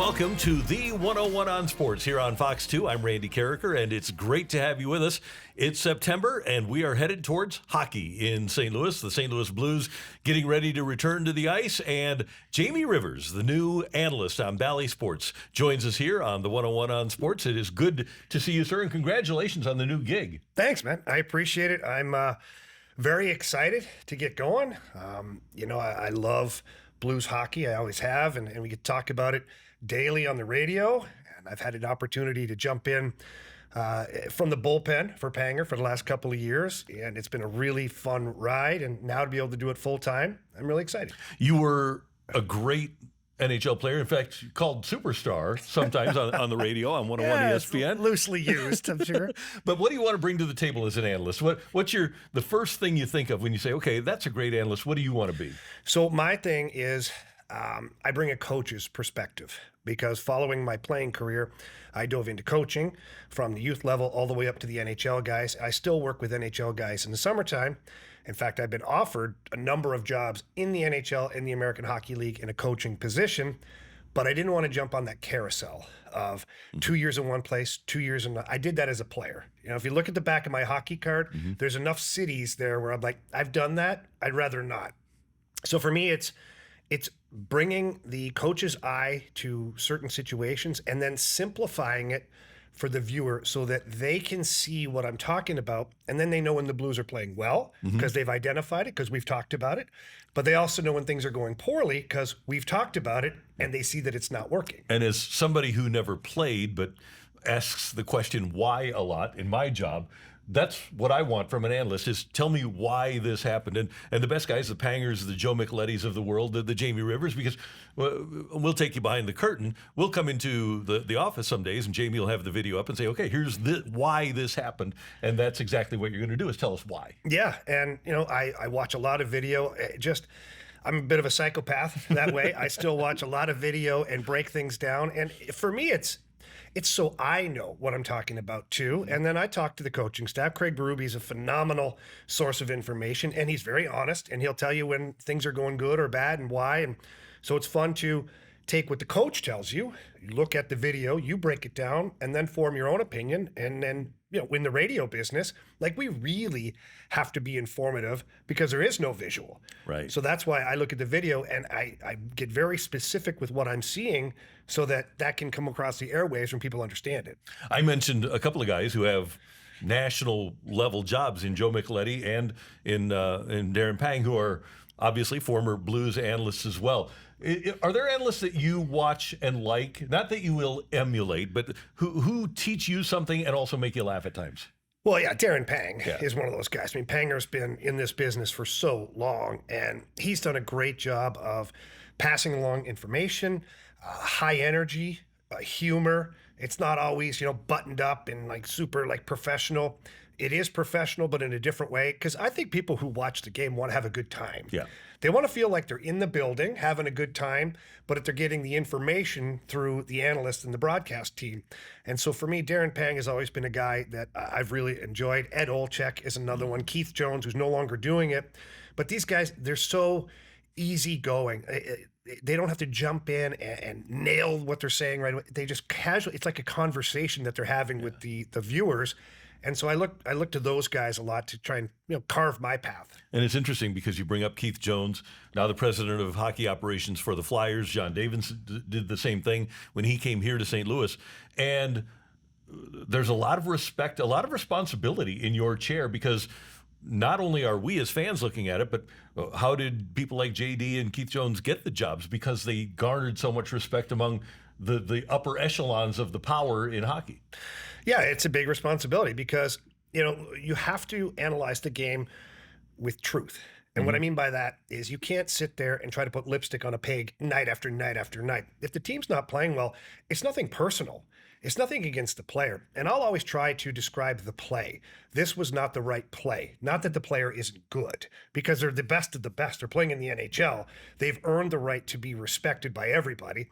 Welcome to the 101 on Sports here on Fox 2. I'm Randy Karraker, and it's great to have you with us. It's September, and we are headed towards hockey in St. Louis. The St. Louis Blues getting ready to return to the ice, and Jamie Rivers, the new analyst on Bally Sports, joins us here on the 101 on Sports. It is good to see you, sir, and congratulations on the new gig. Thanks, man. I appreciate it. I'm very excited to get going. I love Blues hockey. I always have, and we get to talk about it daily on the radio, and I've had an opportunity to jump in from the bullpen for Panger for the last couple of years, and it's been a really fun ride, and now to be able to do it full time, I'm really excited. You were a great NHL player, in fact, called superstar sometimes on the radio on 101 ESPN. Loosely used, I'm sure. But what do you want to bring to the table as an analyst? What's the first thing you think of when you say, okay, that's a great analyst? What do you want to be? So my thing is I bring a coach's perspective, because following my playing career, I dove into coaching from the youth level all the way up to the NHL guys. I still work with NHL guys in the summertime. In fact, I've been offered a number of jobs in the NHL and the American Hockey League in a coaching position, but I didn't want to jump on that carousel of 2 years in one place, 2 years in. I did that as a player. If you look at the back of my hockey card, there's enough cities there where I'm like, I've done that. I'd rather not. So for me, it's bringing the coach's eye to certain situations and then simplifying it for the viewer so that they can see what I'm talking about. And then they know when the Blues are playing well because they've identified it, because we've talked about it. But they also know when things are going poorly because we've talked about it and they see that it's not working. And as somebody who never played but asks the question why a lot in my job, that's what I want from an analyst, is tell me why this happened. And the best guys, the Pangers, the Joe Michelettis of the world, the Jamie Rivers, because we'll take you behind the curtain. We'll come into the office some days, and Jamie will have the video up and say, okay, here's why this happened. And that's exactly what you're going to do, is tell us why. Yeah, and I watch a lot of video. I'm a bit of a psychopath that way. I still watch a lot of video and break things down. And for me, it's so I know what I'm talking about too. And then I talk to the coaching staff. Craig Berube's a phenomenal source of information, and he's very honest, and he'll tell you when things are going good or bad and why. And so it's fun to take what the coach tells you, you look at the video, you break it down, and then form your own opinion. And then, in the radio business, we really have to be informative because there is no visual. Right. So that's why I look at the video and I get very specific with what I'm seeing so that can come across the airwaves when people understand it. I mentioned a couple of guys who have national level jobs in Joe Micheletti and in Darren Pang, who are obviously former Blues analysts as well. Are there analysts that you watch and like, not that you will emulate, but who teach you something and also make you laugh at times? Well, yeah, Darren Pang is one of those guys. I mean, Panger's been in this business for so long, and he's done a great job of passing along information, high energy, humor. It's not always, buttoned up and super professional. It is professional, but in a different way, because I think people who watch the game want to have a good time. Yeah. They want to feel like they're in the building, having a good time, but if they're getting the information through the analyst and the broadcast team. And so for me, Darren Pang has always been a guy that I've really enjoyed. Ed Olczyk is another one. Keith Jones, who's no longer doing it. But these guys, they're so easygoing. They don't have to jump in and nail what they're saying right away. They just casually, it's like a conversation that they're having with the viewers. And so I look to those guys a lot to try and carve my path. And it's interesting because you bring up Keith Jones, now the president of hockey operations for the Flyers. John Davis did the same thing when he came here to St. Louis. And there's a lot of respect, a lot of responsibility in your chair, because not only are we as fans looking at it, but how did people like JD and Keith Jones get the jobs? Because they garnered so much respect among the upper echelons of the power in hockey. Yeah, it's a big responsibility because, you have to analyze the game with truth. And what I mean by that is you can't sit there and try to put lipstick on a pig night after night after night. If the team's not playing well, it's nothing personal. It's nothing against the player. And I'll always try to describe the play. This was not the right play. Not that the player isn't good, because they're the best of the best. They're playing in the NHL. They've earned the right to be respected by everybody.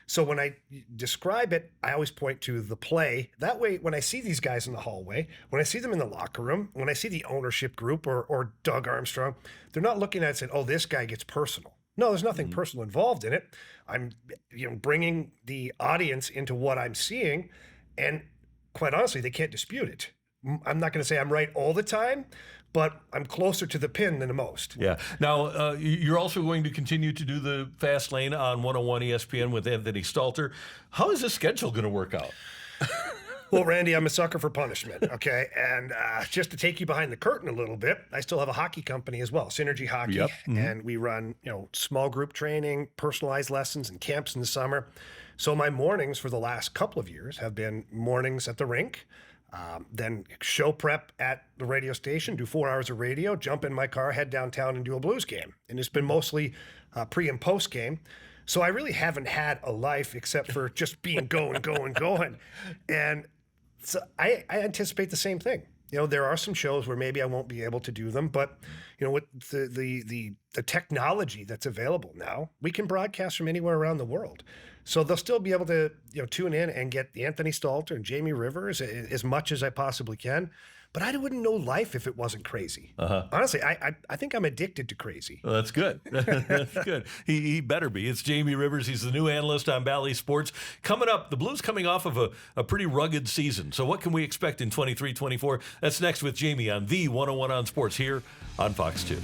So when I describe it, I always point to the play. That way, when I see these guys in the hallway, when I see them in the locker room, when I see the ownership group or Doug Armstrong, they're not looking at it and saying, oh, this guy gets personal. No, there's nothing personal involved in it. I'm, bringing the audience into what I'm seeing, and quite honestly, they can't dispute it. I'm not going to say I'm right all the time, but I'm closer to the pin than the most. Yeah. Now, you're also going to continue to do the Fast Lane on 101 ESPN with Anthony Stalter. How is this schedule going to work out? Well, Randy, I'm a sucker for punishment, okay? And just to take you behind the curtain a little bit, I still have a hockey company as well, Synergy Hockey, Yep. and we run, small group training, personalized lessons, and camps in the summer. So my mornings for the last couple of years have been mornings at the rink, then show prep at the radio station, do 4 hours of radio, jump in my car, head downtown and do a Blues game. And it's been mostly pre and post game. So I really haven't had a life except for just being going. And so I anticipate the same thing. There are some shows where maybe I won't be able to do them, but with the technology that's available now, we can broadcast from anywhere around the world. So they'll still be able to tune in and get the Anthony Stalter and Jamie Rivers as much as I possibly can. But I wouldn't know life if it wasn't crazy. Honestly, I think I'm addicted to crazy. Well, that's good. That's good. He better be. It's Jamie Rivers. He's the new analyst on Bally Sports. Coming up, the Blues coming off of a pretty rugged season. So what can we expect in 23-24? That's next with Jamie on the 101 on Sports here on Fox 2.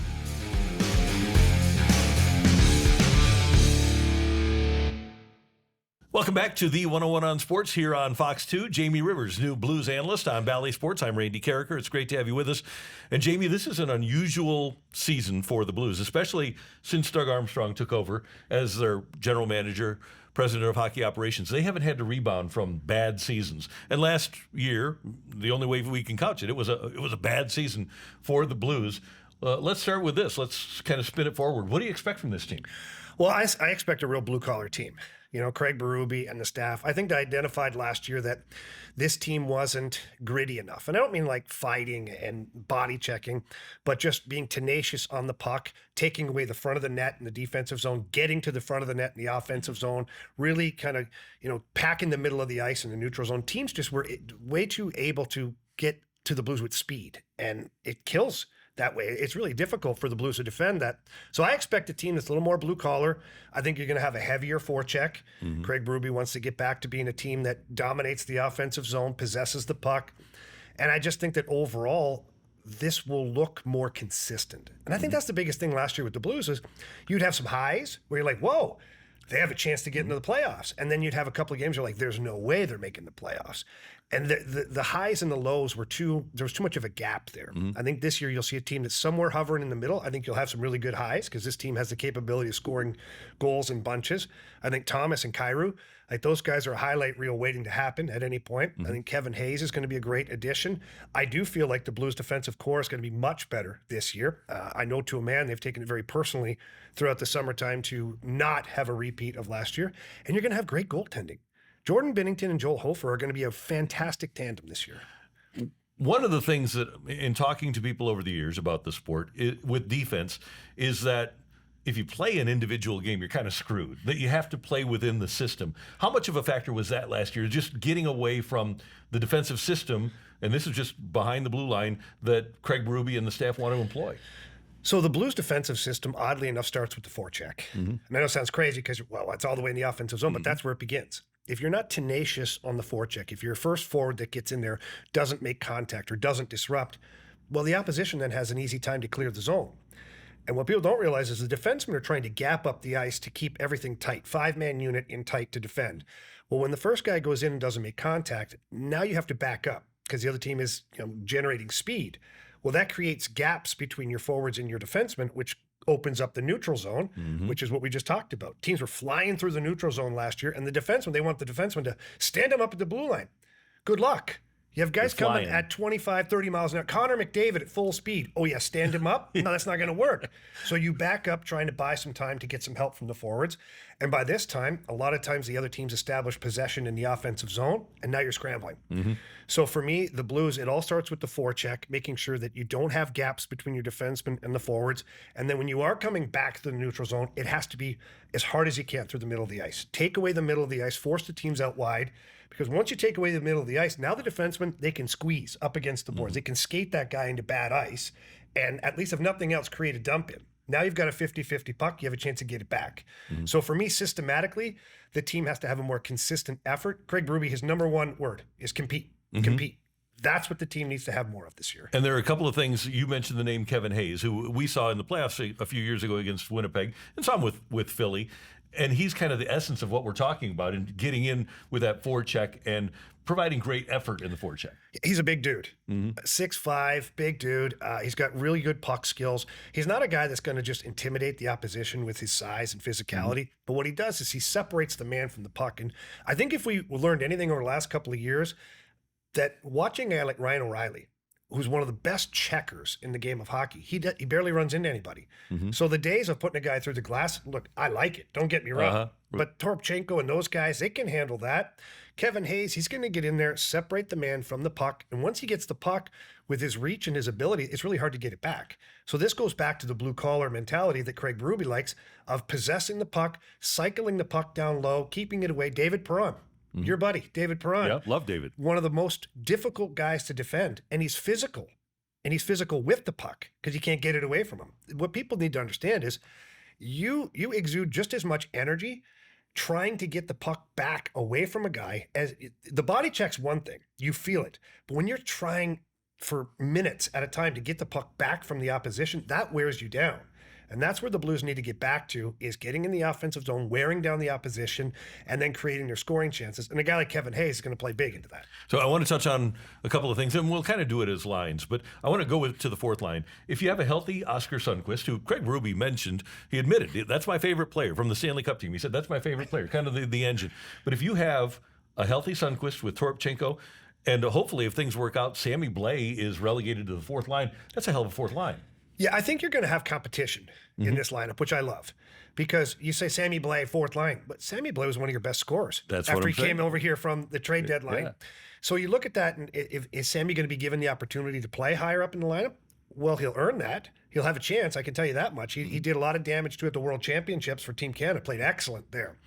Welcome back to the 101 on Sports here on Fox 2. Jamie Rivers, new Blues analyst on Bally Sports. I'm Randy Karraker. It's great to have you with us. And Jamie, this is an unusual season for the Blues, especially since Doug Armstrong took over as their general manager, president of hockey operations. They haven't had to rebound from bad seasons. And last year, the only way we can couch it, it was a bad season for the Blues. Let's start with this. Let's kind of spin it forward. What do you expect from this team? Well, I expect a real blue-collar team. Craig Berube and the staff, I think they identified last year that this team wasn't gritty enough. And I don't mean like fighting and body checking, but just being tenacious on the puck, taking away the front of the net in the defensive zone, getting to the front of the net in the offensive zone, really kind of, packing the middle of the ice in the neutral zone. Teams just were way too able to get to the Blues with speed, and it kills that way. It's really difficult for the Blues to defend that. So I expect a team that's a little more blue collar. I think you're going to have a heavier forecheck. Craig Berube wants to get back to being a team that dominates the offensive zone, possesses the puck. And I just think that overall, this will look more consistent. And I think that's the biggest thing last year with the Blues is you'd have some highs where you're like, whoa, they have a chance to get into the playoffs. And then you'd have a couple of games where you're like, there's no way they're making the playoffs. And the highs and the lows there was too much of a gap there. I think this year you'll see a team that's somewhere hovering in the middle. I think you'll have some really good highs because this team has the capability of scoring goals in bunches. I think Thomas and Kyrou, like those guys are a highlight reel waiting to happen at any point. I think Kevin Hayes is going to be a great addition. I do feel like the Blues defensive core is going to be much better this year. I know to a man they've taken it very personally throughout the summertime to not have a repeat of last year. And you're going to have great goaltending. Jordan Binnington and Joel Hofer are going to be a fantastic tandem this year. One of the things that, in talking to people over the years about the sport with defense, is that if you play an individual game, you're kind of screwed. That you have to play within the system. How much of a factor was that last year? Just getting away from the defensive system, and this is just behind the blue line, that Craig Berube and the staff want to employ. So the Blues defensive system, oddly enough, starts with the forecheck. And I know it sounds crazy because, well, it's all the way in the offensive zone, but that's where it begins. If you're not tenacious on the forecheck, if your first forward that gets in there doesn't make contact or doesn't disrupt, well, the opposition then has an easy time to clear the zone. And what people don't realize is the defensemen are trying to gap up the ice to keep everything tight, 5-man unit in tight to defend. Well, when the first guy goes in and doesn't make contact, now you have to back up because the other team is generating speed. Well, that creates gaps between your forwards and your defensemen, which opens up the neutral zone, which is what we just talked about. Teams were flying through the neutral zone last year, and the defenseman, they want the defenseman to stand them up at the blue line. Good luck. You have guys coming at 25, 30 miles an hour. Connor McDavid at full speed. Oh, yeah, stand him up? No, that's not going to work. So you back up trying to buy some time to get some help from the forwards. And by this time, a lot of times the other teams establish possession in the offensive zone, and now you're scrambling. So for me, the Blues, it all starts with the forecheck, making sure that you don't have gaps between your defensemen and the forwards. And then when you are coming back to the neutral zone, it has to be as hard as you can through the middle of the ice. Take away the middle of the ice, force the teams out wide. Because once you take away the middle of the ice, now the defensemen, they can squeeze up against the boards. They can skate that guy into bad ice and at least, if nothing else, create a dump in. Now you've got a 50-50 puck. You have a chance to get it back. So for me, systematically, the team has to have a more consistent effort. Craig Berube, his number one word is compete. Compete. That's what the team needs to have more of this year. And there are a couple of things. You mentioned the name Kevin Hayes, who we saw in the playoffs a few years ago against Winnipeg, and saw him with Philly. And he's kind of the essence of what we're talking about, and getting in with that forecheck and providing great effort in the forecheck. He's a big dude, 6'5", big dude. He's got really good puck skills. He's not a guy that's going to just intimidate the opposition with his size and physicality. But what he does is he separates the man from the puck. And I think if we learned anything over the last couple of years, that watching a guy like Ryan O'Reilly, who's one of the best checkers in the game of hockey, he barely runs into anybody. So the days of putting a guy through the glass, look, I like it. Don't get me wrong. But Toropchenko and those guys, they can handle that. Kevin Hayes, he's going to get in there, separate the man from the puck. And once he gets the puck with his reach and his ability, it's really hard to get it back. So this goes back to the blue-collar mentality that Craig Berube likes of possessing the puck, cycling the puck down low, keeping it away. David Perron. Your buddy, David Perron. Yeah, love David. One of the most difficult guys to defend. And he's physical. And he's physical with the puck because you can't get it away from him. What people need to understand is you exude just as much energy trying to get the puck back away from a guy. As the body check's one thing. You feel it. But when you're trying for minutes at a time to get the puck back from the opposition, that wears you down. And that's where the Blues need to get back to, is getting in the offensive zone, wearing down the opposition, and then creating their scoring chances. And a guy like Kevin Hayes is going to play big into that. So I want to touch on a couple of things, and we'll kind of do it as lines. But I want to go to the fourth line. If you have a healthy Oscar Sundqvist, who Craig Berube mentioned, he admitted, that's my favorite player from the Stanley Cup team. He said, that's my favorite player, kind of the engine. But if you have a healthy Sundqvist with Toropchenko, and hopefully if things work out, Sammy Blais is relegated to the fourth line, that's a hell of a fourth line. Yeah, I think you're going to have competition in this lineup, which I love. Because you say Sammy Blais, fourth line, but Sammy Blais was one of your best scorers. That's after what I'm he saying. came over here from the trade deadline. Yeah. So you look at that, and is Sammy going to be given the opportunity to play higher up in the lineup? Well, he'll earn that. He'll have a chance, I can tell you that much. He did a lot of damage to it at the World Championships for Team Canada, played excellent there.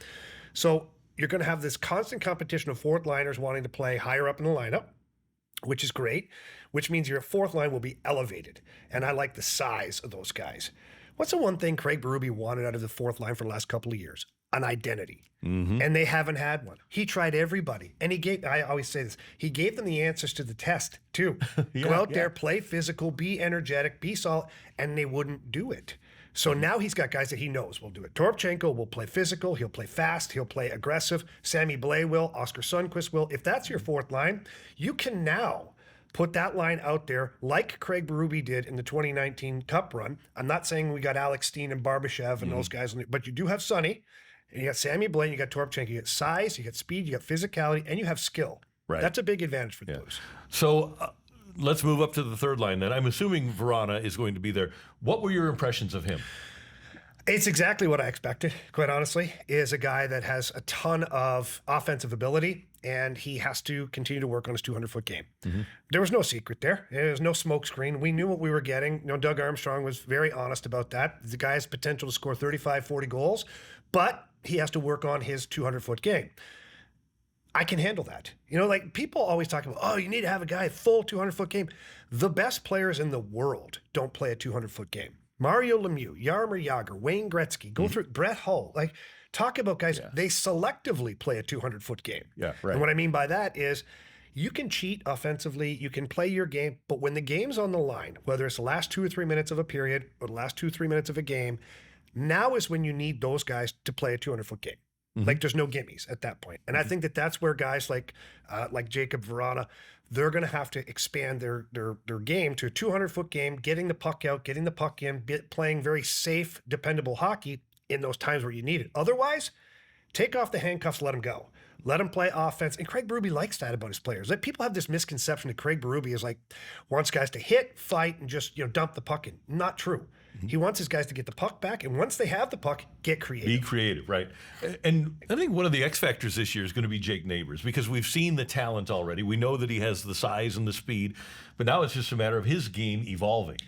So you're going to have this constant competition of fourth liners wanting to play higher up in the lineup, which is great, which means your fourth line will be elevated. And I like the size of those guys. What's the one thing Craig Berube wanted out of the fourth line for the last couple of years? An identity. And they haven't had one. He tried everybody. And I always say this, he gave them the answers to the test too. Go out there, play physical, be energetic, be solid, and they wouldn't do it. So now he's got guys that he knows will do it. Toropchenko will play physical. He'll play fast. He'll play aggressive. Sammy Blais will. Oscar Sundqvist will. If that's your fourth line, you can now put that line out there like Craig Berube did in the 2019 Cup run. I'm not saying we got Alex Steen and Barbashev and those guys, but you do have Sonny, and you got Sammy Blais, you got Toropchenko. You got size, you got speed, you got physicality, and you have skill. Right. That's a big advantage for the Blues. So let's move up to the third line then. I'm assuming Vrana is going to be there. What were your impressions of him? It's exactly what I expected, quite honestly, is a guy that has a ton of offensive ability, and he has to continue to work on his 200-foot game. There was no secret there. There was no smoke screen. We knew what we were getting. Doug Armstrong was very honest about that. The guy has potential to score 35, 40 goals, but he has to work on his 200-foot game. I can handle that. Like people always talk about, oh, you need to have a guy full 200-foot game. The best players in the world don't play a 200-foot game. Mario Lemieux, Jaromir Jagr, Wayne Gretzky, go through Brett Hull. Like, talk about guys, they selectively play a 200-foot game. Yeah, right. And what I mean by that is you can cheat offensively, you can play your game, but when the game's on the line, whether it's the last 2 or 3 minutes of a period or the last 2 or 3 minutes of a game, now is when you need those guys to play a 200-foot game. Like there's no gimmies at that point. And I think that's where guys like Jacob Vrana, they're going to have to expand their game to a 200-foot game, getting the puck out, getting the puck in, playing very safe, dependable hockey in those times where you need it. Otherwise, take off the handcuffs, let them go. Let them play offense. And Craig Berube likes that about his players. Like, people have this misconception that Craig Berube is like, wants guys to hit, fight, and just dump the puck in. Not true. He wants his guys to get the puck back, and once they have the puck, get creative. Be creative, right? And I think one of the X factors this year is going to be Jake Neighbors, because we've seen the talent already. We know that he has the size and the speed, but now it's just a matter of his game evolving.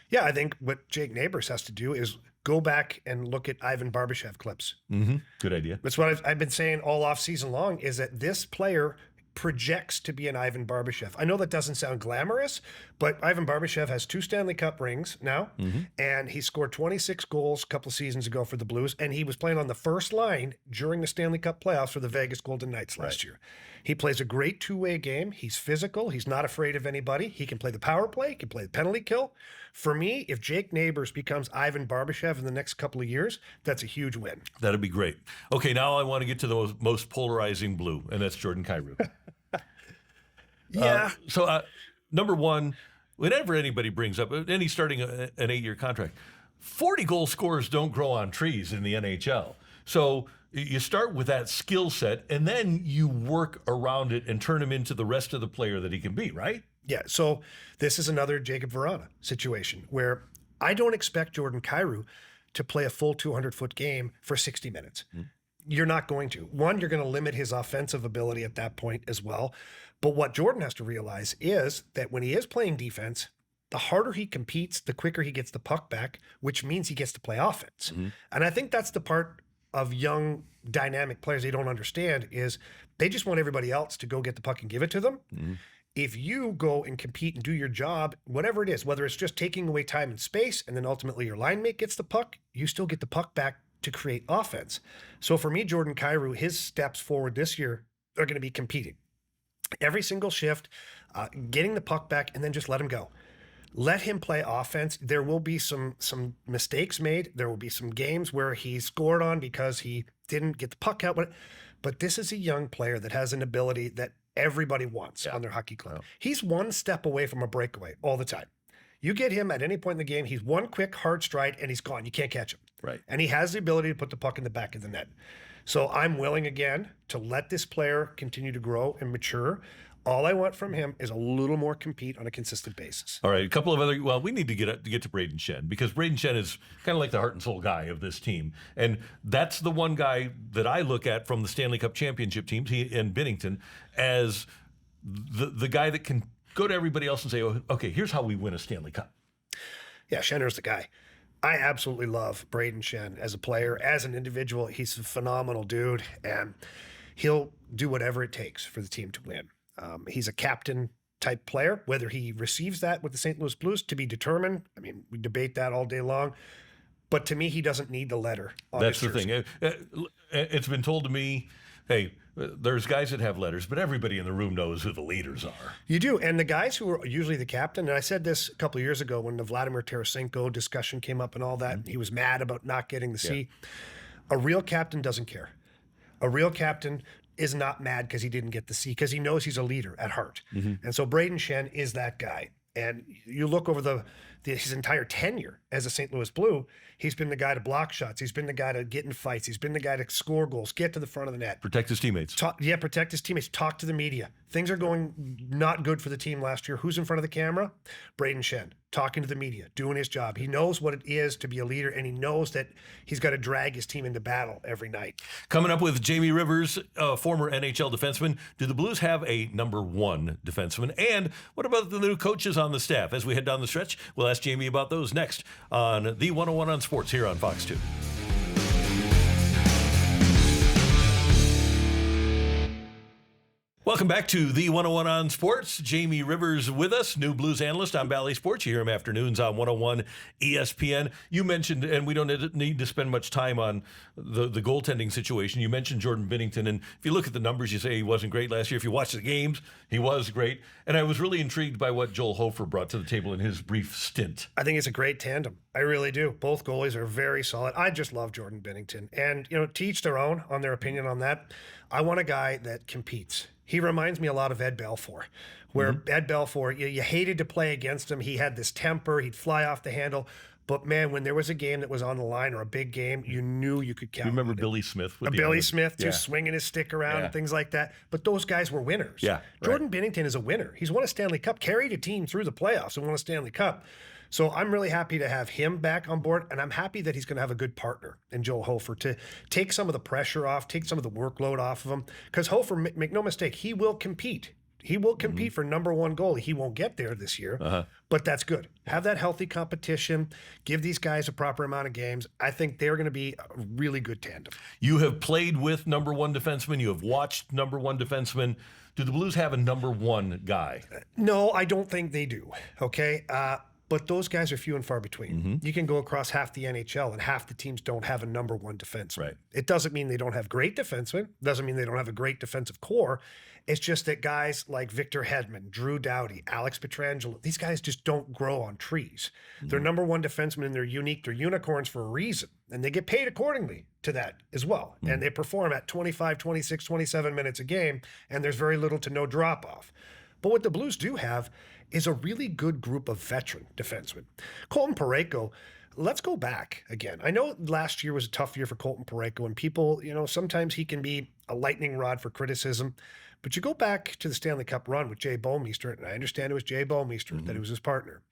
Yeah, I think what Jake Neighbors has to do is go back and look at Ivan Barbashev clips. Good idea. That's what I've been saying all off season long, is that this player projects to be an Ivan Barbashev. I know that doesn't sound glamorous, but Ivan Barbashev has 2 Stanley Cup rings now, and he scored 26 goals a couple of seasons ago for the Blues, and he was playing on the first line during the Stanley Cup playoffs for the Vegas Golden Knights last year. He plays a great two-way game. He's physical. He's not afraid of anybody. He can play the power play. He can play the penalty kill. For me, if Jake Neighbors becomes Ivan Barbashev in the next couple of years, that's a huge win. That'd be great. Okay, now I want to get to the most polarizing Blue, and that's Jordan Kyrou. Yeah. So, number one, whenever anybody brings up, and he's starting an 8-year contract, 40 goal scorers don't grow on trees in the NHL. So you start with that skill set, and then you work around it and turn him into the rest of the player that he can be, right? Yeah, so this is another Jacob Vrana situation where I don't expect Jordan Kyrou to play a full 200-foot game for 60 minutes. You're not going to. One, you're going to limit his offensive ability at that point as well. But what Jordan has to realize is that when he is playing defense, the harder he competes, the quicker he gets the puck back, which means he gets to play offense. And I think that's the part of young, dynamic players they don't understand is they just want everybody else to go get the puck and give it to them. If you go and compete and do your job, whatever it is, whether it's just taking away time and space, and then ultimately your line mate gets the puck, you still get the puck back to create offense. So for me, Jordan Kyrou, his steps forward this year are going to be competing. Every single shift, getting the puck back, and then just let him go. Let him play offense. There will be some mistakes made. There will be some games where he scored on because he didn't get the puck out. But this is a young player that has an ability that everybody wants on their hockey club. He's one step away from a breakaway all the time. You get him at any point in the game, he's one quick hard stride and he's gone. You can't catch him. Right. And he has the ability to put the puck in the back of the net. So I'm willing again to let this player continue to grow and mature. All I want from him is a little more compete on a consistent basis. All right, a couple of other. Well, we need to get to Braden Shen because Braden Shen is kind of like the heart and soul guy of this team, and that's the one guy that I look at from the Stanley Cup championship teams, he and Binnington, as the guy that can go to everybody else and say, "Oh, okay, here's how we win a Stanley Cup." Yeah, Shenner's the guy. I absolutely love Braden Shen as a player, as an individual. He's a phenomenal dude, and he'll do whatever it takes for the team to win. He's a captain type player. Whether he receives that with the St. Louis Blues to be determined. I mean, we debate that all day long. But to me, he doesn't need the letter on That's his the jersey. thing. It's been told to me, hey, there's guys that have letters, but everybody in the room knows who the leaders are. You do. And the guys who are usually the captain, and I said this a couple of years ago when the Vladimir Tarasenko discussion came up and all that, he was mad about not getting the C. A real captain doesn't care. A real captain is not mad because he didn't get the C, because he knows he's a leader at heart. And so Braden Shen is that guy. And you look over his entire tenure as a St. Louis Blue, he's been the guy to block shots. He's been the guy to get in fights. He's been the guy to score goals, get to the front of the net. Protect his teammates. Protect his teammates. Talk to the media. Things are going not good for the team last year. Who's in front of the camera? Braden Shen, talking to the media, doing his job. He knows what it is to be a leader, and he knows that he's got to drag his team into battle every night. Coming up with Jamie Rivers, former NHL defenseman. Do the Blues have a number one defenseman? And what about the new coaches on the staff? As we head down the stretch, we'll ask Jamie about those next on the 101 on Sports here on Fox 2. Welcome back to the 101 on Sports. Jamie Rivers with us, new Blues analyst on Bally Sports. You hear him afternoons on 101 ESPN. You mentioned, and we don't need to spend much time on the goaltending situation. You mentioned Jordan Binnington, and if you look at the numbers, you say he wasn't great last year. If you watch the games, he was great. And I was really intrigued by what Joel Hofer brought to the table in his brief stint. I think it's a great tandem. I really do. Both goalies are very solid. I just love Jordan Binnington. And, to each their own on their opinion on that. I want a guy that competes. He reminds me a lot of Ed Belfour, where Ed Belfour, you hated to play against him. He had this temper. He'd fly off the handle. But, man, when there was a game that was on the line or a big game, you knew you could count on it. Remember Billy Smith? Billy Smith, just swinging his stick around and things like that. But those guys were winners. Yeah, Jordan Binnington is a winner. He's won a Stanley Cup, carried a team through the playoffs and won a Stanley Cup. So I'm really happy to have him back on board, and I'm happy that he's going to have a good partner in Joel Hofer to take some of the pressure off, take some of the workload off of him. Because Hofer, make no mistake, he will compete. He will compete for number one goalie. He won't get there this year, but that's good. Have that healthy competition. Give these guys a proper amount of games. I think they're going to be a really good tandem. You have played with number one defensemen. You have watched number one defensemen. Do the Blues have a number one guy? No, I don't think they do. Okay. But those guys are few and far between. You can go across half the NHL and half the teams don't have a number one defenseman. Right. It doesn't mean they don't have great defensemen. Doesn't mean they don't have a great defensive core. It's just that guys like Victor Hedman, Drew Doughty, Alex Pietrangelo, these guys just don't grow on trees. They're number one defensemen and they're unique. They're unicorns for a reason. And they get paid accordingly to that as well. And they perform at 25, 26, 27 minutes a game. And there's very little to no drop off. But what the Blues do have is a really good group of veteran defensemen. Colton Parayko, let's go back again. I know last year was a tough year for Colton Parayko, and people, sometimes he can be a lightning rod for criticism. But you go back to the Stanley Cup run with Jay Bouwmeester, and I understand it was Jay Bouwmeester that he was his partner.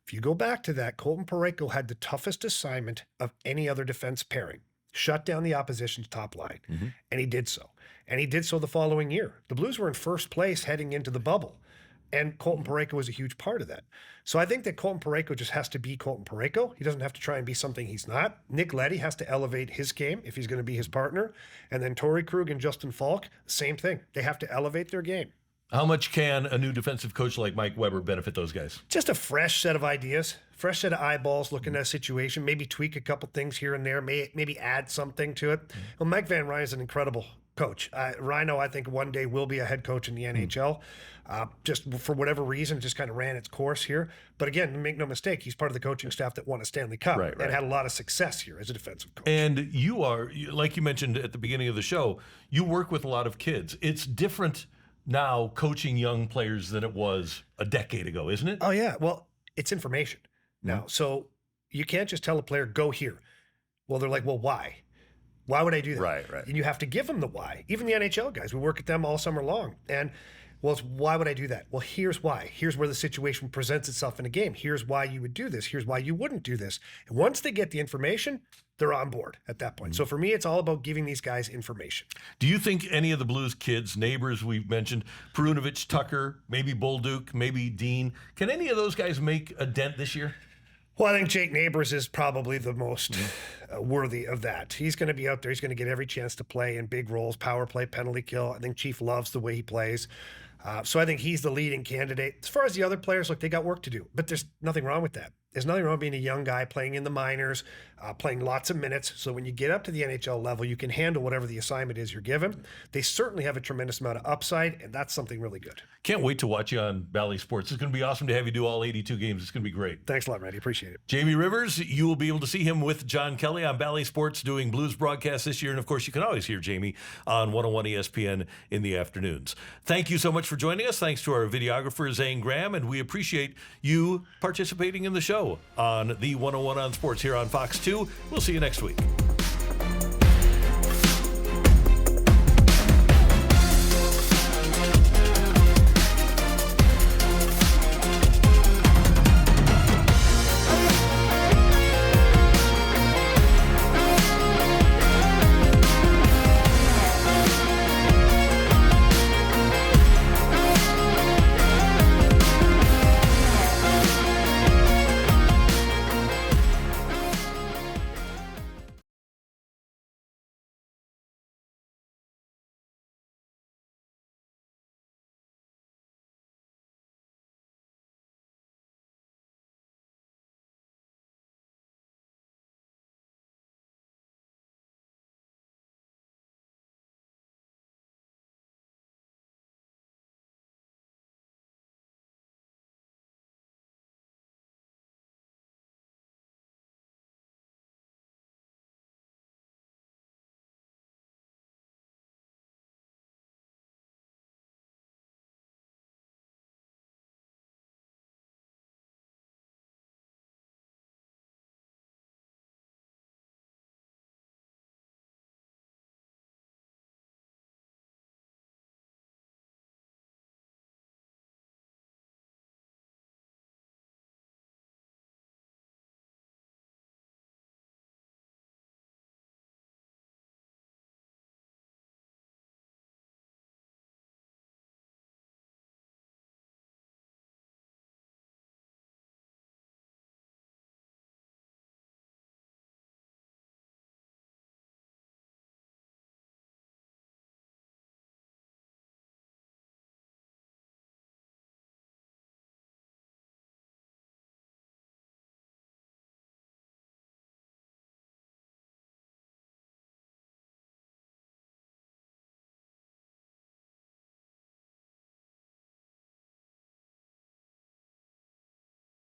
If you go back to that, Colton Parayko had the toughest assignment of any other defense pairing. Shut down the opposition's top line, and he did so. And he did so the following year. The Blues were in first place heading into the bubble, and Colton Parayko was a huge part of that. So I think that Colton Parayko just has to be Colton Parayko. He doesn't have to try and be something he's not. Nick Leddy has to elevate his game if he's going to be his partner. And then Torrey Krug and Justin Falk, same thing. They have to elevate their game. How much can a new defensive coach like Mike Weber benefit those guys? Just a fresh set of ideas, fresh set of eyeballs looking at a situation, maybe tweak a couple things here and there, maybe add something to it. Well, Mike Van Ryn is an incredible coach. Rhino, I think, one day will be a head coach in the NHL. Just for whatever reason, just kind of ran its course here. But again, make no mistake, he's part of the coaching staff that won a Stanley Cup and had a lot of success here as a defensive coach. And you are, like you mentioned at the beginning of the show, you work with a lot of kids. It's different now coaching young players than it was a decade ago, isn't it? Oh, yeah. Well, it's information now. So you can't just tell a player, go here. Well, they're like, well, why? Why would I do that? Right. And you have to give them the why. Even the NHL guys, we work at them all summer long. And, well, it's why would I do that? Well, here's why. Here's where the situation presents itself in a game. Here's why you would do this. Here's why you wouldn't do this. And once they get the information, they're on board at that point. So for me, it's all about giving these guys information. Do you think any of the Blues kids, neighbors we've mentioned, Perunovich, Tucker, maybe Bolduc, maybe Dean, can any of those guys make a dent this year? Well, I think Jake Neighbors is probably the most worthy of that. He's going to be out there. He's going to get every chance to play in big roles, power play, penalty kill. I think Chief loves the way he plays. So I think he's the leading candidate. As far as the other players, look, they got work to do. But there's nothing wrong with that. There's nothing wrong being a young guy playing in the minors, playing lots of minutes. So when you get up to the NHL level, you can handle whatever the assignment is you're given. They certainly have a tremendous amount of upside, and that's something really good. Can't wait to watch you on Bally Sports. It's going to be awesome to have you do all 82 games. It's going to be great. Thanks a lot, Randy. Appreciate it. Jamie Rivers, you will be able to see him with John Kelly on Bally Sports doing Blues broadcasts this year. And, of course, you can always hear Jamie on 101 ESPN in the afternoons. Thank you so much for joining us. Thanks to our videographer, Zane Graham, and we appreciate you participating in the show on the 101 on Sports here on Fox 2. We'll see you next week.